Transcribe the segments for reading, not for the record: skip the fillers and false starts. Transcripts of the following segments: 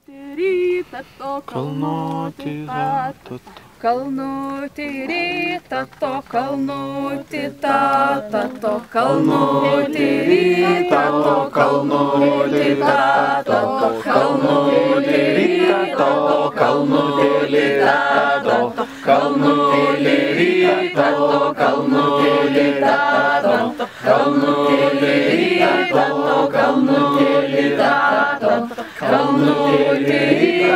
Kalnutį rytą to, kalnutį tato, kalnutį rytą to, kalnutį tato, kalnutį rytą to, kalnutį tato, kalnutį rytą to, kalnutį tato, kalnutį rytą to, kalnutį tato, kalnutį rytą to, kalnutį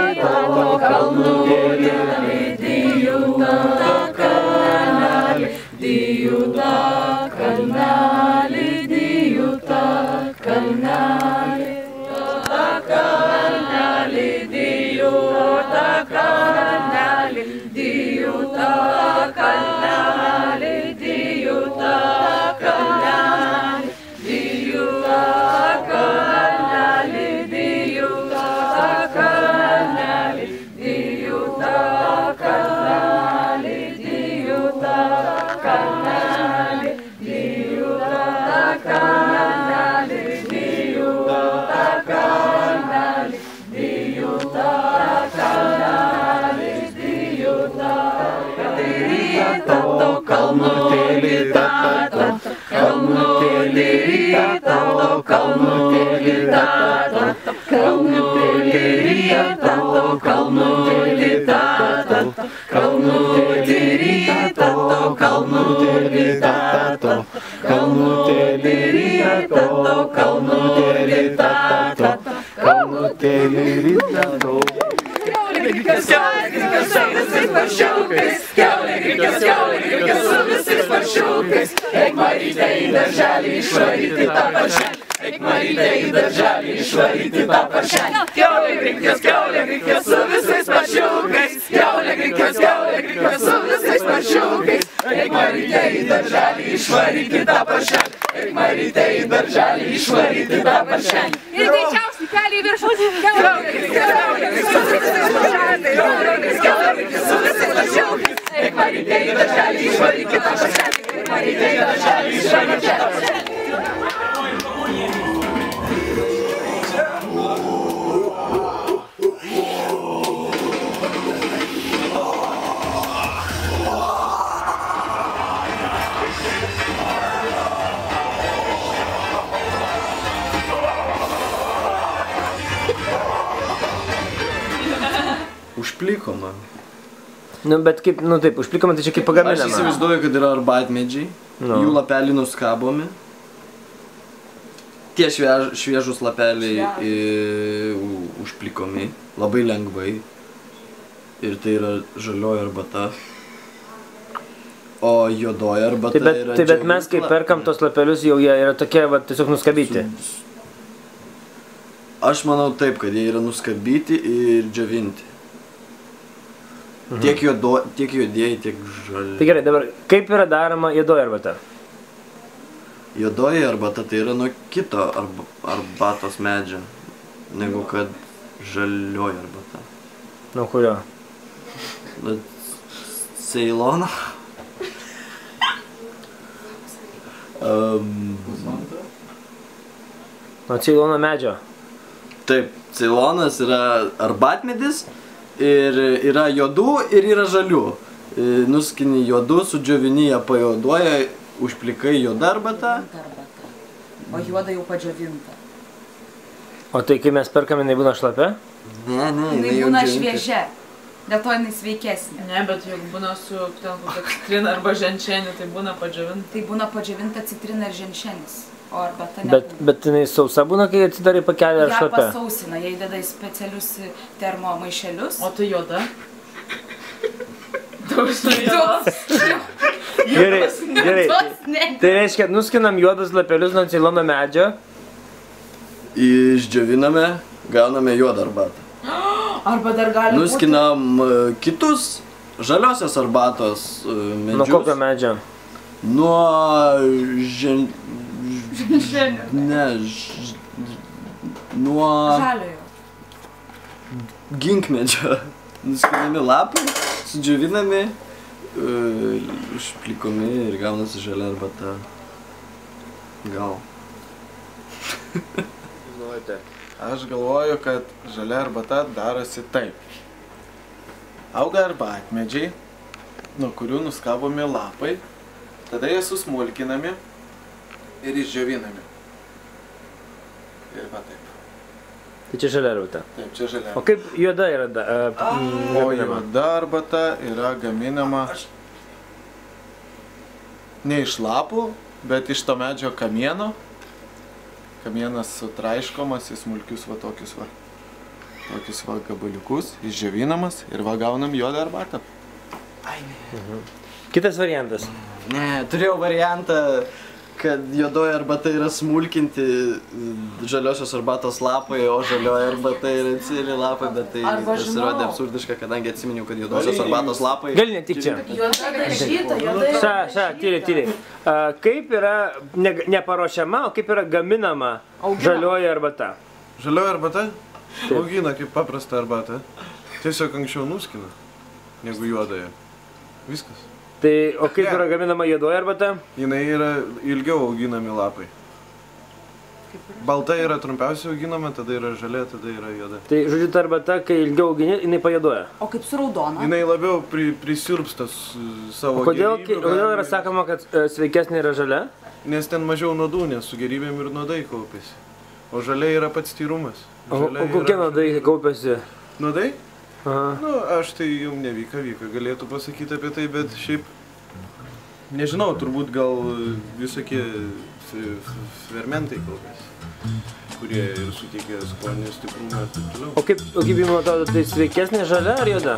Dijuta kalnelį, dijuta kalnelį, dijuta kalnelį, dijuta kalnelį, dijuta kalnelį, dijuta kalnelį, dijuta kalnelį, dijuta kalnelį, dijuta kalnelį, dijuta kalnelį, dijuta kalnelį, dijuta kalnelį, dijuta tato, kalnutėlį tato, kalnutėlį tato, kalnutėlį tato, kalnutėlį tato, kalnutėlį tato, kalnutėlį tato, kalnutėlį tato, kalnutėlį tato, kalnutėlį tato, kalnutėlį tato. Kiaulė su visais paršiukais, kiaulė su visais paršiukais, eik Marytė į darželį išvaryti tą paršelį, eik Marytė į darželį išvaryti tą paršelį. Kiaulė su visais paršiukais, kiaulė su visais paršiukais, eik Marytė į darželį išvaryti tą paršelį, eik Marytė į darželį išvaryti tą paršelį. Ir greičiausiai keliai į viršų. Kiaulė su visais paršiukais, eik Marytė į darželį išvaryti tą paršelį, eik Marytė į darželį išvaryti tą paršelį. Užplikoma. Nu, bet kaip, nu taip, užplikoma tai čia kaip pagaminama. Aš įsivaizduoju, kad yra arbatmedžiai, jų lapeliai nuskabomi. Tie šviežus lapeliai užplikomi, labai lengvai. Ir tai yra žalioji arbata. O juodoji arbata yra džiavinti. Tai bet mes kai perkam tos lapelius, jau jie yra tokie, va, tiesiog nuskabyti. Aš manau taip, kad jie yra nuskabyti ir džiavinti. Tiek juodieji, tiek žali. Tai gerai, dabar, kaip yra daroma juodoji arbata? Juodoji arbata tai yra nuo kito arbatos medžio, negu kad žalioji arbata. Nuo kurio? Ceilono. Nuo Ceilono medžio. Taip, Ceilonas yra arbatmedis ir yra juodų ir yra žalių. Nuskini juodų, sudžiovini ją pajuoduoja, užplikai juodą arbatą. O juoda jau padžiovinta. O tai kai mes perkame, jinai būna šlapia? Ne, jinai būna šviežia. Dėl to jinai sveikesnė. Ne, bet jeigu būna su ten kokia citrina arba ženšenė, tai būna padžiovinta. Tai būna padžiovinta citrina ir ženšenis. O arbata nebūna. Bet jinai sausa būna, kai atsidarai pakelį ar šlapia? Ją pasausina, jie įdeda į specialius termo maišelius. O tai juoda? Gerai. Tai reiškia, nuskinam juodus lapelius nuo Ceilono medžio. Išdžioviname, gauname juodą arbatą. Arba dar gali būti... Nuskinam kitus žaliosios arbatos medžius. Nuo kokio medžio? Nuo nuo žaliojo. Ginkmedžio. Nuskinami lapai, sudžiovinami, užplikomi ir gaunasi žalia arbata. Gal. Žinote, Aš galvoju, kad žalia arbata darosi taip. Auga arbatmedžiai, nuo kurių nuskabomi lapai, tada jie susmulkinami ir išdžiovinami. Ir va taip. Tai čia žalia arbata. Taip, čia žalia. O kaip juoda yra O gaminama? juoda arbata yra gaminama ne iš lapų, bet iš to medžio kamieno. Kamienas sutraiškomas į smulkius va tokius va gabaliukus, išdžiovinamas ir va gaunam juodą arbatą. Kitas variantas. Ne, turėjau variantą, kad juodoji arbata yra smulkinti žaliosios arbatos lapai, o žalioji arbata yra cili lapai, bet tai Arba pasirodė žinau. absurdiška, kadangi atsiminiau, kad juodosios arbatos lapai... Gali ne tik čia. Juoda dažyta, juoda. Tyliai. Kaip yra neparuošiama, o kaip yra gaminama žalioji arbata? Žalioji arbata augina kaip paprastą arbatą. Tiesiog anksčiau nuskina negu juodąją. Viskas. Tai, o kaip yra gaminama juodoji arbata? Jinai yra ilgiau auginami lapai. Balta yra trumpiausiai auginama, tada yra žalia, tada yra juoda. Tai, žodžiu, ta arbata, kai ilgiau augini, jinai pajuodoja. O kaip su raudona? Jinai labiau prisirpstas savo Kodėl gėrybių, yra sakoma, kad sveikesnė yra žalia? Nes ten mažiau nuodų, nes su gerybėm ir nuodai kaupiasi. O žalia yra pats tyrumas. O kokie nuodai kaupiasi? Nuodai? Aha. Nu, aš tai jums nevyka, galėtų pasakyti apie tai, bet šiaip nežinau, turbūt gal visokie fermentai kaupiasi, kurie ir suteikia skonį, stiprumą ir taip toliau. O kaip jums atrodo, tai sveikesnė žalia ar juoda?